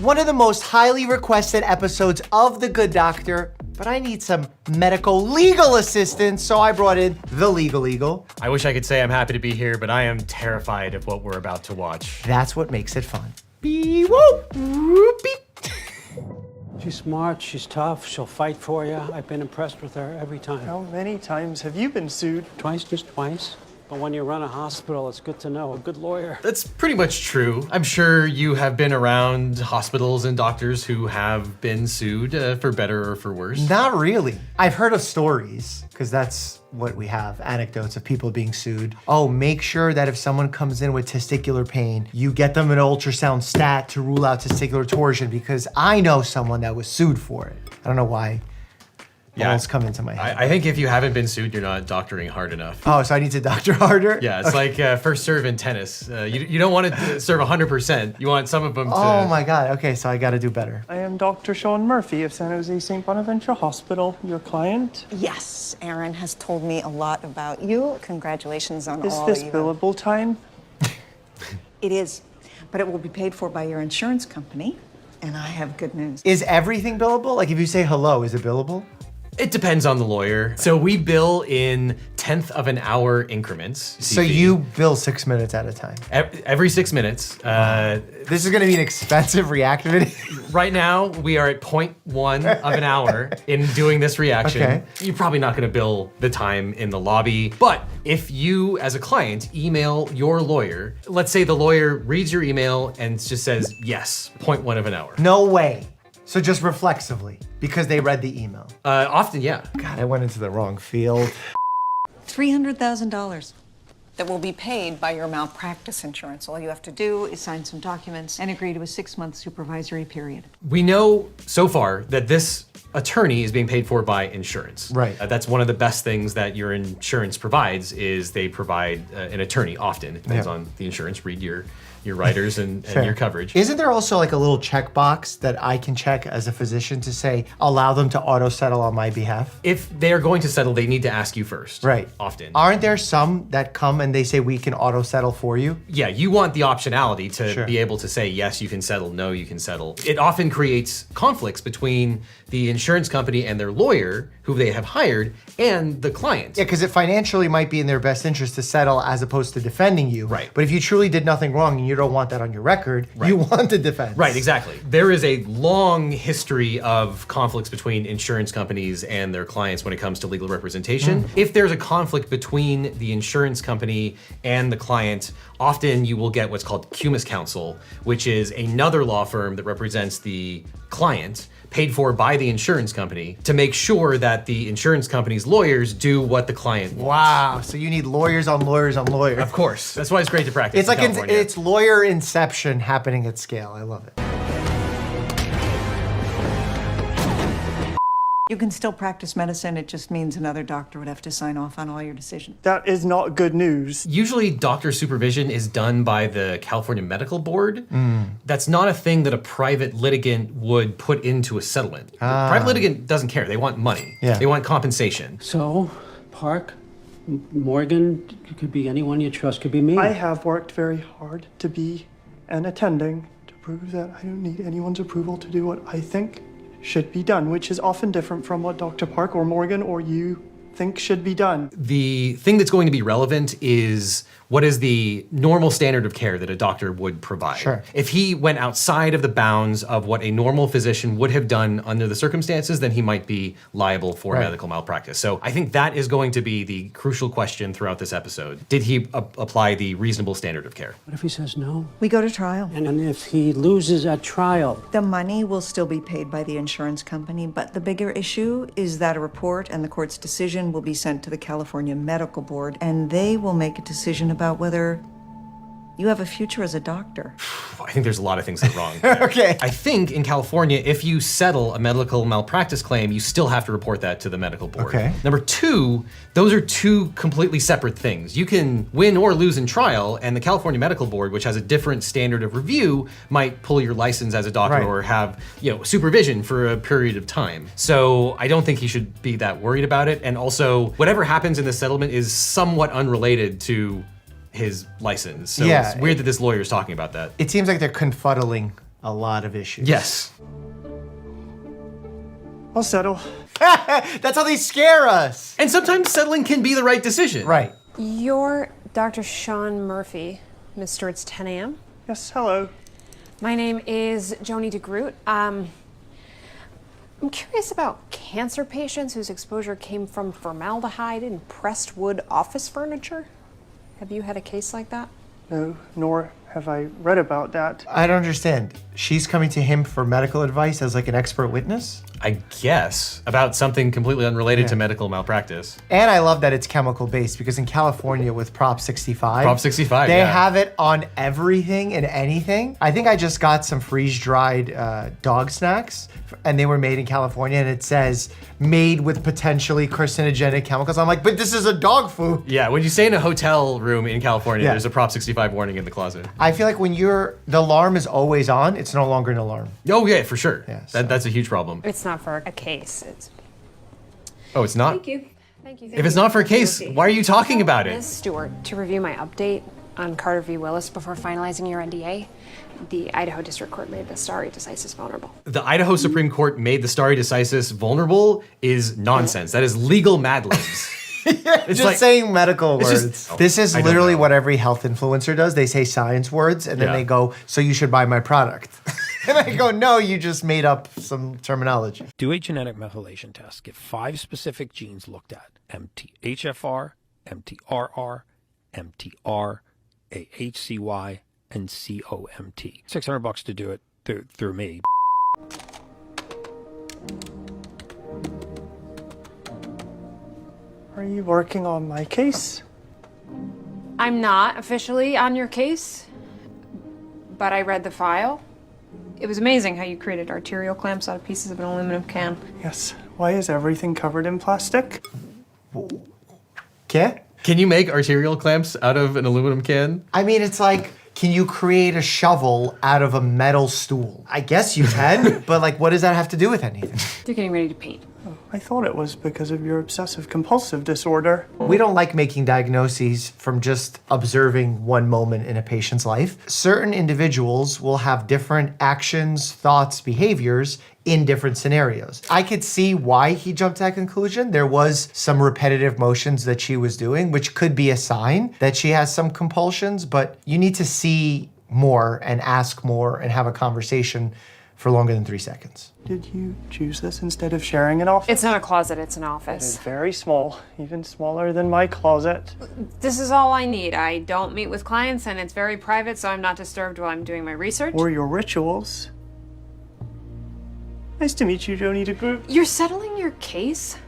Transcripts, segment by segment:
one of the most highly requested episodes of The Good Doctor, but I need some medical legal assistance, so I brought in the Legal Eagle. I wish I could say I'm happy to be here, but I am terrified of what we're about to watch. That's what makes it fun. Beep, whoop, whoop, beep. She's smart, she's tough, she'll fight for you. I've been impressed with her every time. How many times have you been sued? Twice, just twice. But when you run a hospital, it's good to know a good lawyer. That's pretty much true. I'm sure you have been around hospitals and doctors who have been sued for better or for worse. Not really. I've heard of stories, because that's what we have, anecdotes of people being sued. Oh, make sure that if someone comes in with testicular pain, you get them an ultrasound stat to rule out testicular torsion, because I know someone that was sued for it. I don't know why. Yeah, Balls come into my head. I think if you haven't been sued, you're not doctoring hard enough. Oh, so I need to doctor harder? Yeah, it's like first serve in tennis. You don't want to serve 100%. You want some of them to... Oh my God, okay, so I gotta do better. I am Dr. Sean Murphy of San Jose St. Bonaventure Hospital, your client. Yes, Aaron has told me a lot about you. Congratulations on Is all this you... billable time? It is, but it will be paid for by your insurance company, and I have good news. Is everything billable? Like if you say hello, is it billable? It depends on the lawyer. So we bill in 1/10 of an hour increments. So CP. you bill 6 minutes at a time. Every 6 minutes. This is gonna be an expensive reactivity. Right now, we are at 0.1 of an hour in doing this reaction. Okay. You're probably not gonna bill the time in the lobby, but if you, as a client, email your lawyer, let's say the lawyer reads your email and just says, yes, 0.1 of an hour. No way. So just reflexively, because they read the email. Often, yeah. God, I went into the wrong field. $300,000 that will be paid by your malpractice insurance. All you have to do is sign some documents and agree to a 6-month supervisory period. We know so far that this attorney is being paid for by insurance. Right. That's one of the best things that your insurance provides is they provide an attorney often. It depends on the insurance. Read your writers and your coverage. Isn't there also like a little checkbox that I can check as a physician to say, allow them to auto settle on my behalf? If they are going to settle, they need to ask you first. Right. Often. Aren't there some that come and they say we can auto settle for you? Yeah, you want the optionality to Sure. be able to say, yes, you can settle, no, you can settle. It often creates conflicts between the insurance company and their lawyer, who they have hired, and the client. Yeah, because it financially might be in their best interest to settle as opposed to defending you. Right. But if you truly did nothing wrong and you don't want that on your record, you want the defense. Right, exactly. There is a long history of conflicts between insurance companies and their clients when it comes to legal representation. If there's a conflict between the insurance company and the client, often you will get what's called cumus counsel, which is another law firm that represents the client, paid for by the insurance company, to make sure that the insurance company's lawyers do what the client wants. Wow, so you need lawyers on lawyers on lawyers. Of course. That's why it's great to practice It's like in California. it's lawyer inception happening at scale. I love it. You can still practice medicine, it just means another doctor would have to sign off on all your decisions. That is not good news. Usually doctor supervision is done by the California Medical Board. That's not a thing that a private litigant would put into a settlement. The private litigant doesn't care, they want money. Yeah. They want compensation. So, Park, Morgan, it could be anyone you trust, could be me. I have worked very hard to be an attending to prove that I don't need anyone's approval to do what I think should be done, which is often different from what Dr. Park or Morgan or you think should be done. The thing that's going to be relevant is what is the normal standard of care that a doctor would provide. Sure. If he went outside of the bounds of what a normal physician would have done under the circumstances, then he might be liable for medical malpractice. So I think that is going to be the crucial question throughout this episode. Did he apply the reasonable standard of care? What if he says no? We go to trial. And if he loses at trial? The money will still be paid by the insurance company, but the bigger issue is that a report and the court's decision will be sent to the California Medical Board, and they will make a decision about whether you have a future as a doctor. I think there's a lot of things that are wrong. Okay. I think in California, if you settle a medical malpractice claim, you still have to report that to the medical board. Okay. Number two, those are two completely separate things. You can win or lose in trial, and the California Medical Board, which has a different standard of review, might pull your license as a doctor Right. or have, supervision for a period of time. So I don't think he should be that worried about it. And also, whatever happens in the settlement is somewhat unrelated to his license. So Yeah, it's weird that this lawyer is talking about that. It seems like they're confuddling a lot of issues. Yes. I'll settle. That's how they scare us. And sometimes settling can be the right decision. Right. You're Dr. Sean Murphy, Miss Stewart's 10 a.m. Yes, hello. My name is Joni DeGroot. I'm curious about cancer patients whose exposure came from formaldehyde in pressed wood office furniture. Have you had a case like that? No, nor have I read about that. I don't understand. She's coming to him for medical advice as like an expert witness? I guess. About something completely unrelated to medical malpractice. And I love that it's chemical based because in California with Prop 65, Prop 65, they yeah. have it on everything and anything. I think I just got some freeze dried dog snacks and they were made in California and it says made with potentially carcinogenic chemicals. I'm like, but this is a dog food. Yeah, when you stay in a hotel room in California, Yeah. there's a Prop 65 warning in the closet. I feel like when the alarm is always on, it's no longer an alarm. Oh, yeah, for sure. Yeah, so- That's a huge problem. It's not for a case. Oh, it's not? Thank you. Thank you. If it's not for a case, why are you talking about Ms. it? Stewart, to review my update on Carter v. Willis before finalizing your NDA, the Idaho District Court made the stare decisis vulnerable. The Idaho Supreme Court made the stare decisis vulnerable is nonsense. That is legal Mad Libs. It's just like- saying medical it's words. just- This is I don't literally know. what every health influencer does. They say science words and then Yeah. they go, so you should buy my product. And I go, no, you just made up some terminology. Do a genetic methylation test. Get 5 specific genes looked at: MTHFR, MTRR, MTR, AHCY, and COMT. $600 to do it through me. Are you working on my case? I'm not officially on your case, but I read the file. It was amazing how you created arterial clamps out of pieces of an aluminum can. Yes. Why is everything covered in plastic? Okay? Can you make arterial clamps out of an aluminum can? I mean, it's like, can you create a shovel out of a metal stool? I guess you can, but like, what does that have to do with anything? You're getting ready to paint. I thought it was because of your obsessive compulsive disorder. We don't like making diagnoses from just observing one moment in a patient's life. Certain individuals will have different actions, thoughts, behaviors in different scenarios. I could see why he jumped to that conclusion. There was some repetitive motions that she was doing, which could be a sign that she has some compulsions, but you need to see more and ask more and have a conversation for longer than 3 seconds. Did you choose this instead of sharing an office? It's not a closet, it's an It's office. very small, even smaller than my closet. This is all I need. I don't meet with clients and it's very private, so I'm not disturbed while I'm doing my research. Or your rituals. Nice to meet you, Joni DeGroot. You're settling your case?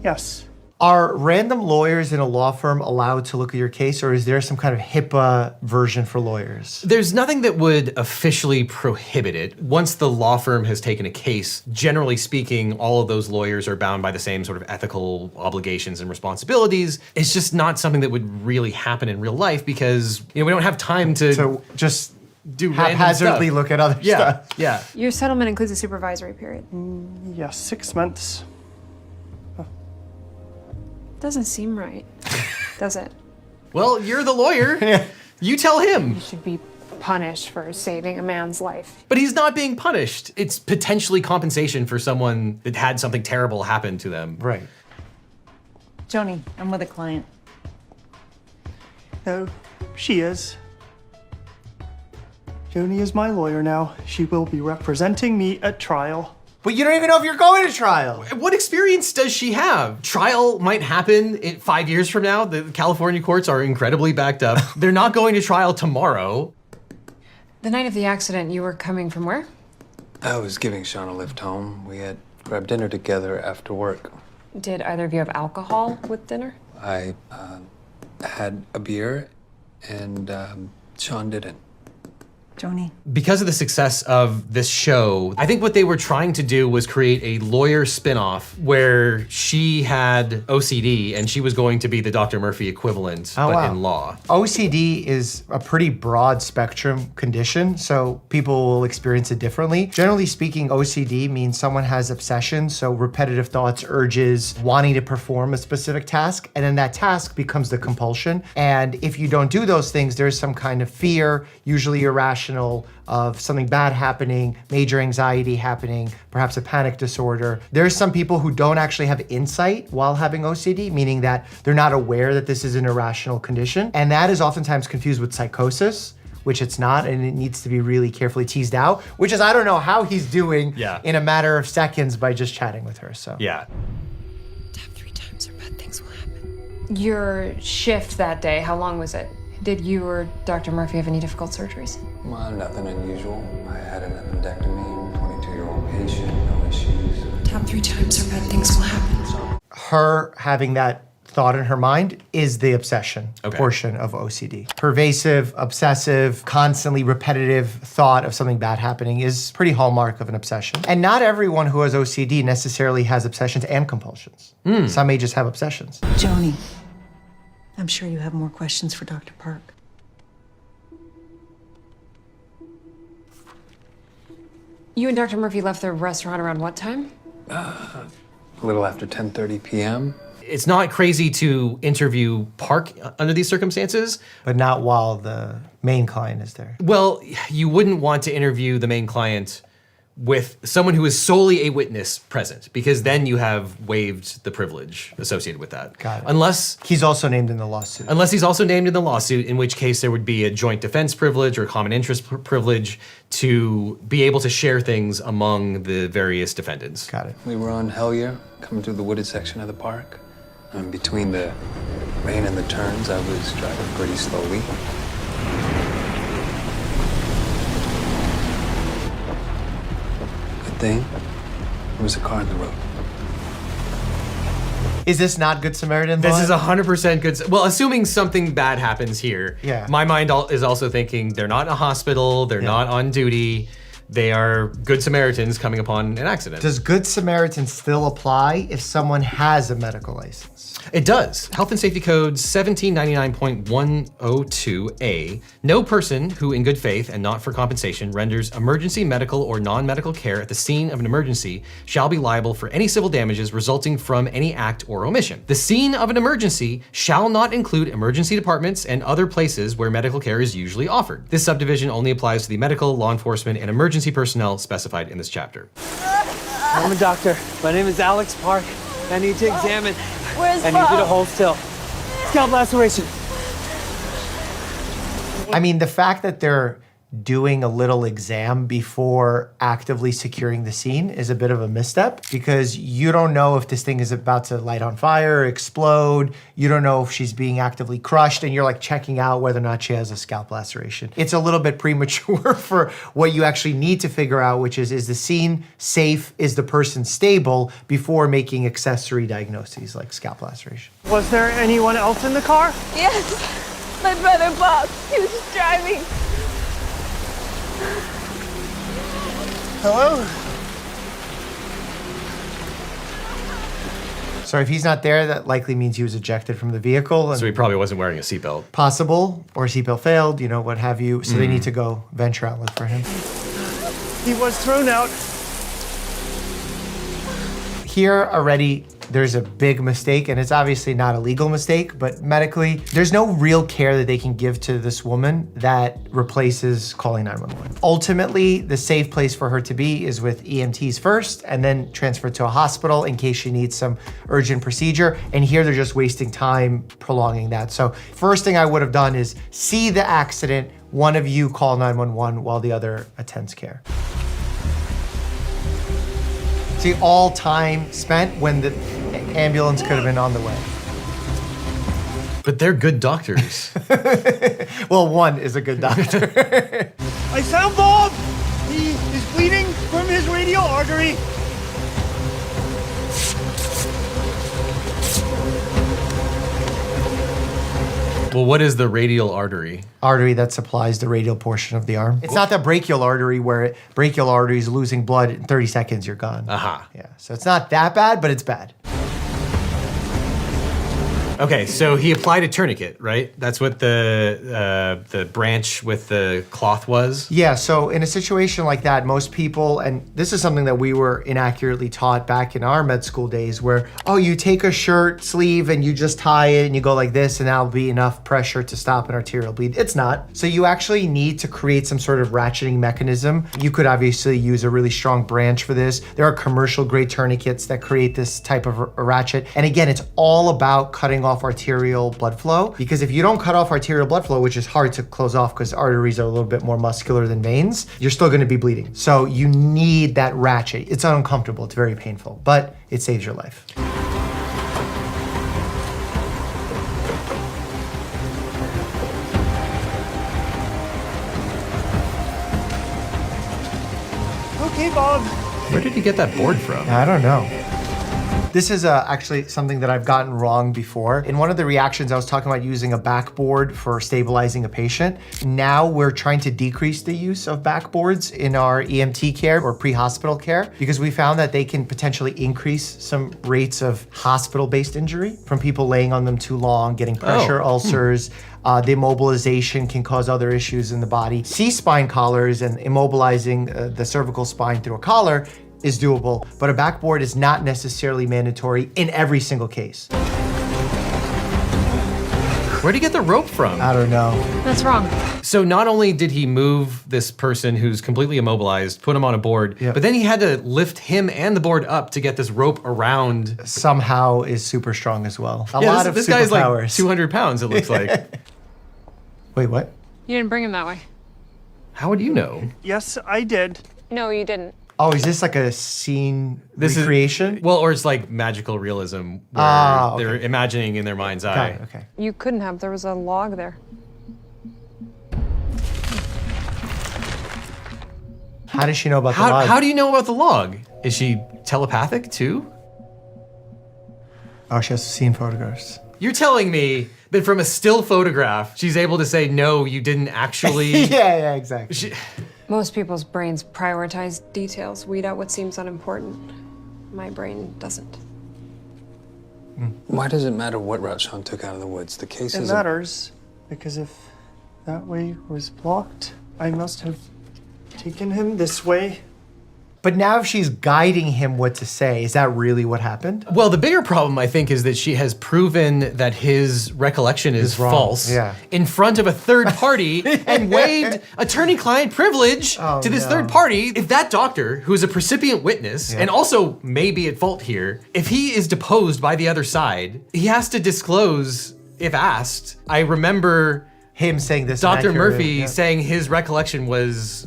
Yes. Are random lawyers in a law firm allowed to look at your case, or is there some kind of HIPAA version for lawyers? There's nothing that would officially prohibit it. Once the law firm has taken a case, generally speaking, all of those lawyers are bound by the same sort of ethical obligations and responsibilities. It's just not something that would really happen in real life because, you know, we don't have time to So just do random haphazardly stuff. look at other Yeah, stuff. yeah. Your settlement includes a supervisory period. Yes, 6 months. Doesn't seem right, does it? Well, you're the lawyer. You tell him. You should be punished for saving a man's life. But he's not being punished. It's potentially compensation for someone that had something terrible happen to them. Right. Joni, I'm with a client. No, she is. Joni is my lawyer now. She will be representing me at trial. But you don't even know if you're going to trial. What experience does she have? Trial might happen in 5 years from now. The California courts are incredibly backed up. They're not going to trial tomorrow. The night of the accident, you were coming from where? I was giving Sean a lift home. We had grabbed dinner together after work. Did either of you have alcohol with dinner? I had a beer, and Sean didn't. Joni, Because of the success of this show, I think what they were trying to do was create a lawyer spin-off where she had OCD and she was going to be the Dr. Murphy equivalent, Oh, but wow. in law. OCD is a pretty broad spectrum condition, so people will experience it differently. Generally speaking, OCD means someone has obsession, so repetitive thoughts, urges, wanting to perform a specific task, and then that task becomes the compulsion. And if you don't do those things, there's some kind of fear, usually irrational irrational of something bad happening, major anxiety happening, perhaps a panic disorder. There's some people who don't actually have insight while having OCD, meaning that they're not aware that this is an irrational condition. And that is oftentimes confused with psychosis, which it's not, and it needs to be really carefully teased out, which is, I don't know how he's doing in a matter of seconds by just chatting with her, so. Yeah. Tap 3 times or bad things will happen. Your shift that day, how long was it? Did you or Dr. Murphy have any difficult surgeries? Well, nothing unusual. I had an appendectomy, 22-year-old patient, no issues. Tap 3 times or bad things will happen. Her having that thought in her mind is the obsession portion of OCD. Pervasive, obsessive, constantly repetitive thought of something bad happening is pretty hallmark of an obsession. And not everyone who has OCD necessarily has obsessions and compulsions. Some may just have obsessions. Joni, I'm sure you have more questions for Dr. Park. You and Dr. Murphy left the restaurant around what time? A little after 10:30 p.m. It's not crazy to interview Park under these circumstances. But not while the main client is there. Well, you wouldn't want to interview the main client with someone who is solely a witness present, because then you have waived the privilege associated with that. Got it. Unless he's also named in the lawsuit. Unless he's also named in the lawsuit, in which case there would be a joint defense privilege or a common interest privilege to be able to share things among the various defendants. Got it. We were on Hellier, coming through the wooded section of the park. And between the rain and the turns, I was driving pretty slowly. Good thing, there was a car in the road. Is this not Good Samaritan law? This is 100% good. Well, assuming something bad happens here, Yeah. my mind is also thinking they're not in a hospital, they're not on duty, they are Good Samaritans coming upon an accident. Does Good Samaritan still apply if someone has a medical license? It does. Health and Safety Code 1799.102A. No person who in good faith and not for compensation renders emergency medical or non-medical care at the scene of an emergency shall be liable for any civil damages resulting from any act or omission. The scene of an emergency shall not include emergency departments and other places where medical care is usually offered. This subdivision only applies to the medical, law enforcement, and emergency personnel specified in this chapter. I'm a doctor. My name is Alex Park. I need to examine. Where's I need you to hold still. Scalp laceration. I mean, the fact that they're doing a little exam before actively securing the scene is a bit of a misstep, because you don't know if this thing is about to light on fire, explode. You don't know if she's being actively crushed, and you're like checking out whether or not she has a scalp laceration. It's a little bit premature for what you actually need to figure out, which is the scene safe? Is the person stable before making accessory diagnoses like scalp laceration? Was there anyone else in the car? Yes, my brother Bob. He was just driving. Hello? So if he's not there, that likely means he was ejected from the vehicle. And So he probably wasn't wearing a seatbelt. possible, or seatbelt failed, what have you. So they need to go venture out, look for him. He was thrown out. Here already, there's a big mistake, and it's obviously not a legal mistake, but medically, there's no real care that they can give to this woman that replaces calling 911. Ultimately, the safe place for her to be is with EMTs first, and then transferred to a hospital in case she needs some urgent procedure. And here they're just wasting time prolonging that. So first thing I would have done is see the accident, one of you call 911 while the other attends care. See, all time spent when the ambulance could have been on the way. But they're good doctors. Well, one is a good doctor. I found Bob! He is bleeding from his radial artery. Well, what is the radial artery? Artery that supplies the radial portion of the arm. It's not the brachial artery where brachial artery is losing blood in 30 seconds, you're gone. Aha. Yeah, so it's not that bad, but it's bad. Okay, so he applied a tourniquet, right? That's what the branch with the cloth was? Yeah, so in a situation like that, most people, and this is something that we were inaccurately taught back in our med school days where, oh, you take a shirt sleeve and you just tie it and you go like this and that'll be enough pressure to stop an arterial bleed. It's not. So you actually need to create some sort of ratcheting mechanism. You could obviously use a really strong branch for this. There are commercial grade tourniquets that create this type of a ratchet. And again, it's all about cutting off arterial blood flow, because if you don't cut off arterial blood flow, which is hard to close off because arteries are a little bit more muscular than veins, you're still going to be bleeding. So you need that ratchet. It's uncomfortable, it's very painful, but it saves your life. Okay, Bob. Where did he get that board from? I don't know. This is actually something that I've gotten wrong before. In one of the reactions, I was talking about using a backboard for stabilizing a patient. Now we're trying to decrease the use of backboards in our EMT care or pre-hospital care because we found that they can potentially increase some rates of hospital-based injury from people laying on them too long, getting pressure ulcers. The immobilization can cause other issues in the body. C-spine collars and immobilizing the cervical spine through a collar is doable, but a backboard is not necessarily mandatory in every single case. Where'd he get the rope from? I don't know. That's wrong. So not only did he move this person who's completely immobilized, put him on a board, but then he had to lift him and the board up to get this rope around. Somehow is super strong as well. A Yeah, lot of this guy's like superpowers. 200 pounds, it looks like. Wait, what? You didn't bring him that way. How would you know? Yes, I did. No, you didn't. Oh, is this like a scene recreation? Well, or it's like magical realism where okay. they're imagining in their mind's eye. Okay. You couldn't have. There was a log there. How does she know about the log? How do you know about the log? Is she telepathic too? Oh, she has seen photographs. You're telling me that from a still photograph, she's able to say, no, you didn't actually. yeah, exactly. Most people's brains prioritize details, weed out what seems unimportant. My brain doesn't. Why does it matter what route Sean took out of the woods? The case It is matters, because if that way was blocked, I must have taken him this way. But now if she's guiding him what to say, is that really what happened? Well, the bigger problem, I think, is that she has proven that his recollection is wrong. false in front of a third party and waived attorney-client privilege to this third party. If that doctor, who is a precipient witness and also may be at fault here, if he is deposed by the other side, he has to disclose if asked. I remember him saying this. Dr. Murphy saying his recollection was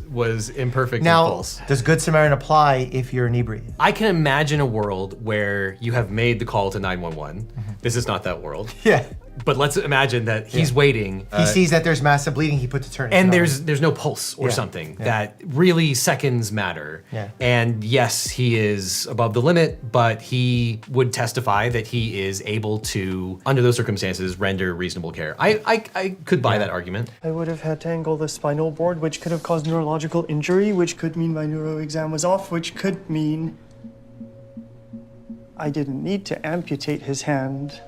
imperfect and false. Does Good Samaritan apply if you're inebriated? I can imagine a world where you have made the call to 911. This is not that world. Yeah. But let's imagine that he's waiting. He sees that there's massive bleeding, he puts a tourniquet and on. there's no pulse or something. That really seconds matter. Yeah. And yes, he is above the limit, but he would testify that he is able to, under those circumstances, render reasonable care. I could buy that argument. I would have had to angle the spinal board, which could have caused neurological injury, which could mean my neuro exam was off, which could mean I didn't need to amputate his hand.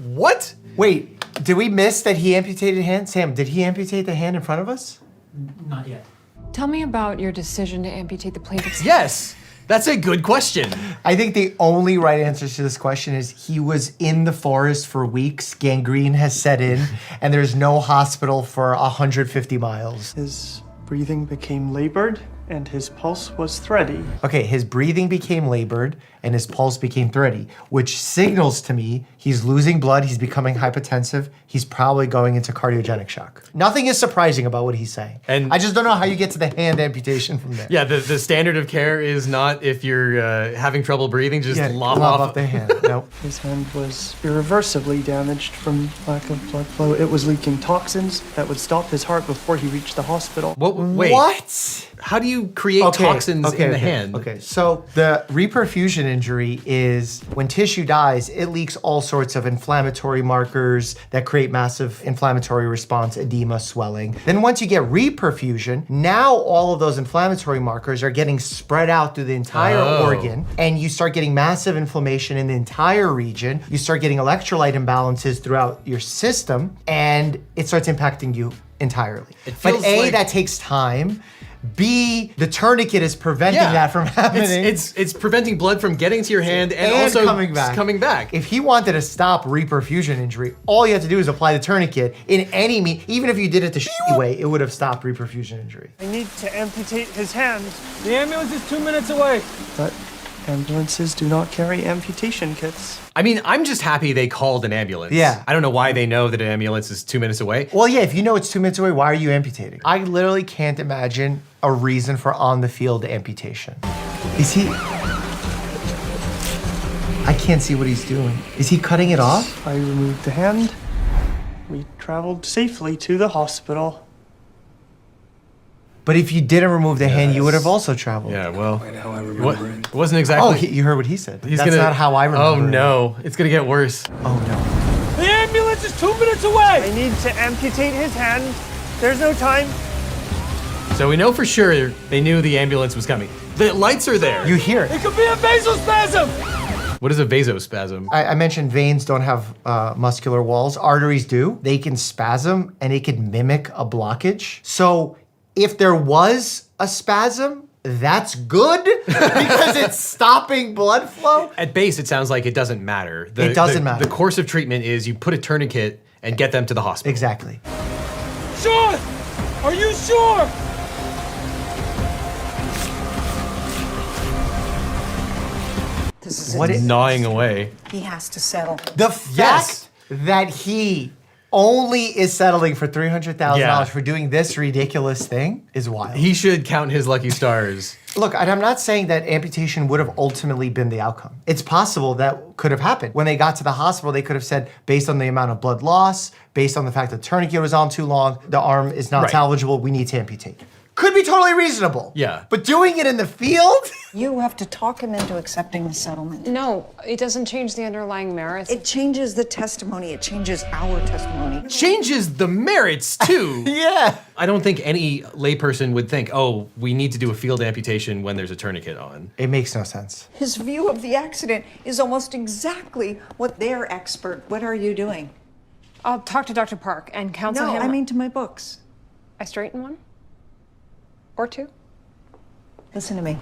What? Wait, did we miss that he amputated a hand? Sam, did he amputate the hand in front of us? Not yet. Tell me about your decision to amputate the plaintiff's hand. Yes, that's a good question. I think the only right answer to this question is he was in the forest for weeks, gangrene has set in, and there's no hospital for 150 miles. His breathing became labored, and his pulse was thready. Okay, his breathing became labored and his pulse became thready, which signals to me he's losing blood, he's becoming hypotensive, he's probably going into cardiogenic shock. Nothing is surprising about what he's saying. And I just don't know how you get to the hand amputation from there. Yeah, the standard of care is not if you're having trouble breathing, just lop off the hand. Nope. His hand was irreversibly damaged from lack of blood flow. It was leaking toxins that would stop his heart before he reached the hospital. Wait. What? How do you create toxins in the hand? Okay, so the reperfusion injury is when tissue dies, it leaks all sorts of inflammatory markers that create massive inflammatory response, edema, swelling. Then once you get reperfusion, now all of those inflammatory markers are getting spread out through the entire organ, and you start getting massive inflammation in the entire region. You start getting electrolyte imbalances throughout your system, and it starts impacting you entirely. But A, that takes time. B, the tourniquet is preventing that from happening. It's preventing blood from getting to your hand and also coming back. If he wanted to stop reperfusion injury, all you have to do is apply the tourniquet in any even if you did it the shitty way, it would have stopped reperfusion injury. I need to amputate his hand. The ambulance is 2 minutes away. But ambulances do not carry amputation kits. I mean, I'm just happy they called an ambulance. Yeah. I don't know why they know that an ambulance is 2 minutes away. Well, yeah, if you know it's 2 minutes away, why are you amputating? I literally can't imagine a reason for on-the-field amputation. Is he... I can't see what he's doing. Is he cutting it off? I removed the hand. We traveled safely to the hospital. But if you didn't remove the hand, you would have also traveled. Yeah, well, Quite how I remember it. it wasn't exactly. Oh, you heard what he said. That's not how I remember Oh it. no, it's gonna get worse. Oh no. The ambulance is 2 minutes away. I need to amputate his hand. There's no time. So we know for sure they knew the ambulance was coming. The lights are there. You hear it. It could be a vasospasm. What is a vasospasm? I mentioned veins don't have muscular walls. Arteries do. They can spasm and it can mimic a blockage. So if there was a spasm, that's good because it's stopping blood flow. At base, it sounds like it doesn't matter. It doesn't matter. The course of treatment is you put a tourniquet and get them to the hospital. Exactly. Sure. Are you sure? This is What it. is- Gnawing away. He has to settle. The fact that he only is settling for $300,000 for doing this ridiculous thing is wild. He should count his lucky stars. Look, and I'm not saying that amputation would have ultimately been the outcome. It's possible that could have happened. When they got to the hospital, they could have said, based on the amount of blood loss, based on the fact that the tourniquet was on too long, the arm is not salvageable, we need to amputate. Could be totally reasonable. Yeah. But doing it in the field? You have to talk him into accepting the settlement. No, it doesn't change the underlying merits. It changes the testimony. It changes our testimony. Changes the merits too. Yeah. I don't think any layperson would think, oh, we need to do a field amputation when there's a tourniquet on. It makes no sense. His view of the accident is almost exactly what their expert. What are you doing? I'll talk to Dr. Park and counsel No, him. I mean to my books. I straighten one? Or two? Listen to me.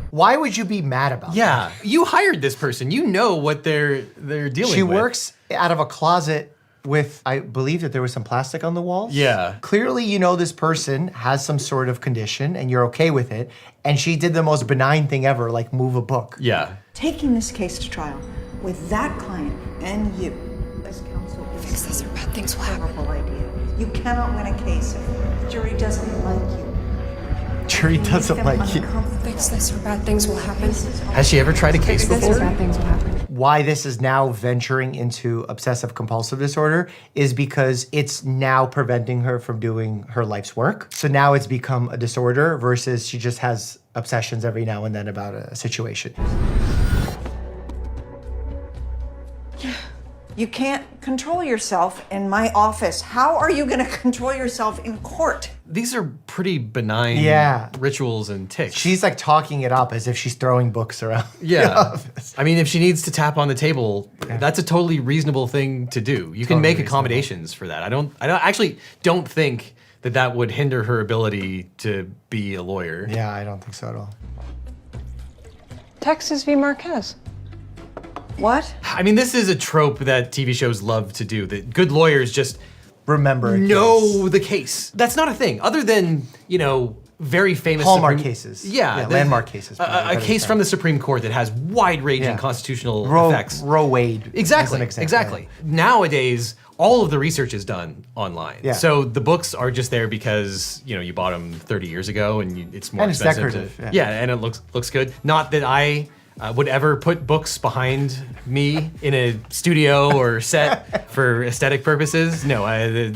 Why would you be mad about that? Yeah, you hired this person. You know what they're dealing She with. works out of a closet with, I believe that there was some plastic on the walls. Yeah. Clearly, you know this person has some sort of condition and you're okay with it. And she did the most benign thing ever, like move a book. Yeah. Taking this case to trial with that client and you as counsel is Fix this or bad things will happen. a terrible idea. You cannot win a case if the jury doesn't like you. Jury doesn't like you. Fix this or bad things will happen. Has she ever tried a case This or before? bad things will happen. Why this is now venturing into obsessive compulsive disorder is because it's now preventing her from doing her life's work. So now it's become a disorder versus she just has obsessions every now and then about a situation. You can't control yourself in my office. How are you going to control yourself in court? These are pretty benign rituals and tics. She's like talking it up as if she's throwing books around. Yeah. I mean, if she needs to tap on the table, that's a totally reasonable thing to do. You can make accommodations for that. I actually don't think that would hinder her ability to be a lawyer. Yeah, I don't think so at all. Texas v. Marquez. What? I mean, this is a trope that TV shows love to do, that good lawyers just remember a know the case. That's not a thing, other than, you know, very famous Hallmark cases. Yeah, landmark cases. A case from the Supreme Court that has wide-ranging constitutional effects. Roe Wade. Exactly, as an example. exactly. Nowadays, all of the research is done online. Yeah. So the books are just there because, you know, you bought them 30 years ago and it's more And it's expensive. decorative, Yeah, and it looks good. Not that I would ever put books behind me in a studio or set for aesthetic purposes. No,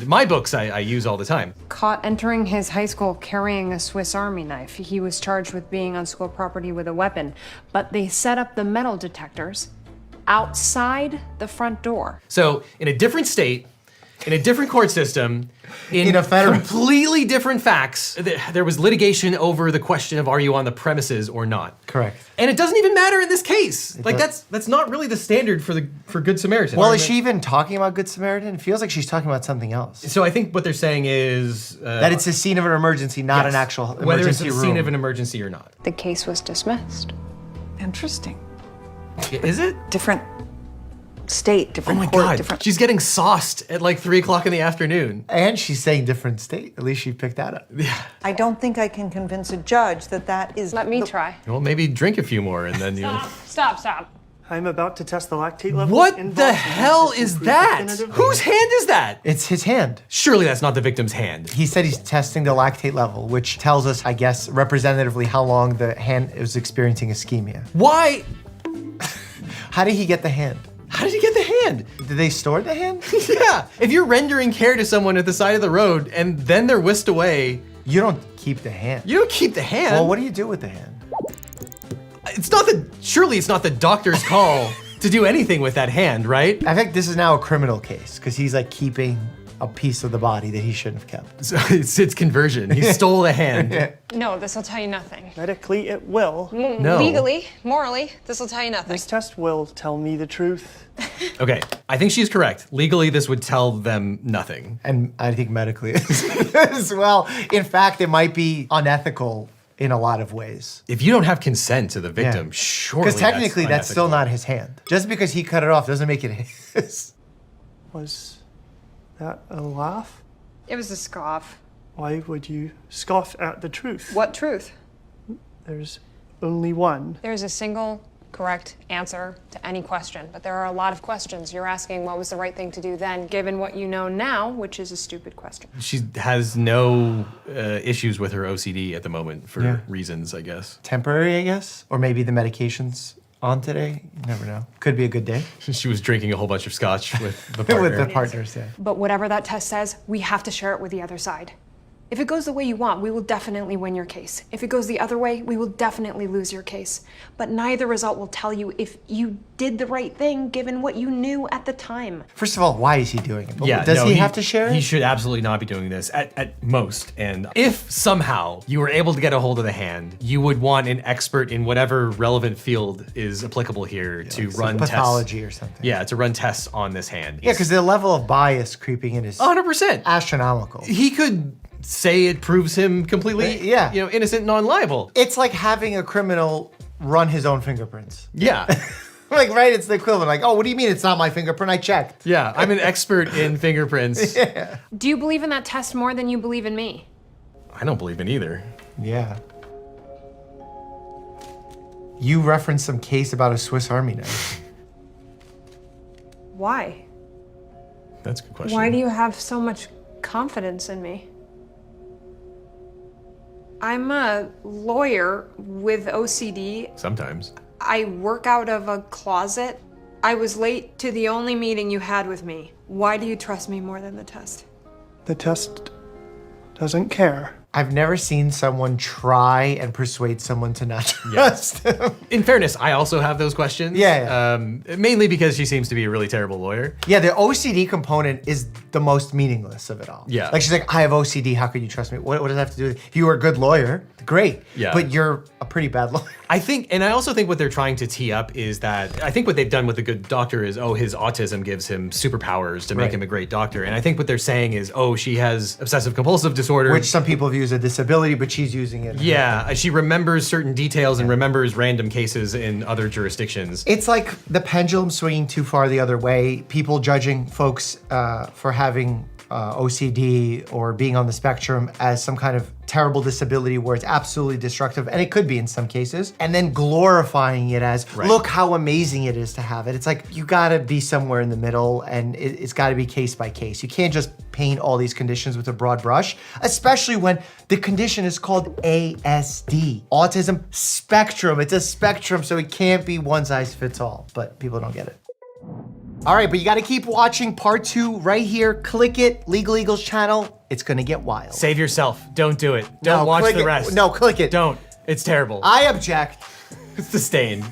my books I use all the time. Caught entering his high school carrying a Swiss Army knife. He was charged with being on school property with a weapon, but they set up the metal detectors outside the front door. So in a different state, in a different court system, in a federal, completely different facts, there was litigation over the question of are you on the premises or not. Correct. And it doesn't even matter in this case. That's not really the standard for Good Samaritan. Well, is she even talking about Good Samaritan? It feels like she's talking about something else. So I think what they're saying is that it's a scene of an emergency, not an actual emergency whether it's a room. scene of an emergency or not. The case was dismissed. Interesting. Is it? Different state, different Oh my court, God, different. she's getting sauced at like 3 o'clock in the afternoon. And she's saying different state. At least she picked that up. Yeah. I don't think I can convince a judge that is. Let me try. Well, maybe drink a few more and then you. Stop. I'm about to test the lactate level. What in the Boston hell to is prove that? definitively. Whose hand is that? It's his hand. Surely that's not the victim's hand. He said he's testing the lactate level, which tells us, I guess, representatively how long the hand is experiencing ischemia. Why? How did he get the hand? How did he get the hand? Did they store the hand? Yeah. If you're rendering care to someone at the side of the road and then they're whisked away, You don't keep the hand. you don't keep the hand. Well, what do you do with the hand? Surely it's not the doctor's call to do anything with that hand, right? I think this is now a criminal case because he's like keeping a piece of the body that he shouldn't have kept. So it's conversion. He stole the hand. No, this will tell you nothing. Medically, it will. No. Legally, morally, this will tell you nothing. This test will tell me the truth. Okay, I think she's correct. Legally, this would tell them nothing. And I think medically as well. In fact, it might be unethical in a lot of ways. If you don't have consent to the victim, Yeah. surely Because technically that's still unethical. not his hand. Just because he cut it off doesn't make it his. Was that a laugh? It was a scoff. Why would you scoff at the truth? What truth? There's only one. There's a single correct answer to any question, but there are a lot of questions. You're asking what was the right thing to do then, given what you know now, which is a stupid question. She has no issues with her OCD at the moment for Yeah. reasons, I guess. Temporary, I guess. Or maybe the medication's on today. You never know. Could be a good day. She was drinking a whole bunch of scotch with the partner. With the partners, yeah. But whatever that test says, we have to share it with the other side. If it goes the way you want, we will definitely win your case. If it goes the other way, we will definitely lose your case. But neither result will tell you if you did the right thing given what you knew at the time. First of all, why is he doing it? Yeah, Does no, he have to share it? He should absolutely not be doing this at most. And if somehow you were able to get a hold of the hand, you would want an expert in whatever relevant field is applicable here to like run tests. pathology or something. Yeah, to run tests on this hand. Yeah, because the level of bias creeping in is 100%. astronomical. He could say it proves him completely, Yeah. innocent, non-liable. It's like having a criminal run his own fingerprints. Yeah. Like, right? It's the equivalent. Like, oh, what do you mean it's not my fingerprint? I checked. Yeah, I'm an expert in fingerprints. Do you believe in that test more than you believe in me? I don't believe in either. Yeah. You referenced some case about a Swiss Army knife. Why? That's a good question. Why do you have so much confidence in me? I'm a lawyer with OCD. Sometimes. I work out of a closet. I was late to the only meeting you had with me. Why do you trust me more than the test? The test doesn't care. I've never seen someone try and persuade someone to not trust him. In fairness, I also have those questions. Yeah. Mainly because she seems to be a really terrible lawyer. Yeah, the OCD component is the most meaningless of it all. Yeah. Like, she's like, I have OCD, how can you trust me? What does that have to do with it? If you were a good lawyer, great. Yeah. But you're a pretty bad lawyer. I think, and I also think what they're trying to tee up is that, I think what they've done with the good doctor is, oh, his autism gives him superpowers to make Right. him a great doctor. And I think what they're saying is, oh, she has obsessive compulsive disorder. Which some people view as a disability, but she's using it. Yeah, she remembers certain details and remembers random cases in other jurisdictions. It's like the pendulum swinging too far the other way, people judging folks for having OCD or being on the spectrum as some kind of terrible disability where it's absolutely destructive, and it could be in some cases, and then glorifying it as, look how amazing it is to have it. It's like, you gotta be somewhere in the middle, and it's gotta be case by case. You can't just paint all these conditions with a broad brush, especially when the condition is called ASD, autism spectrum. It's a spectrum, so it can't be one size fits all, but people don't get it. All right, but you gotta keep watching part 2 right here. Click it, Legal Eagles channel. It's gonna get wild. Save yourself. Don't do it. Don't watch the rest. No, click it. Don't. It's terrible. I object. It's the stain.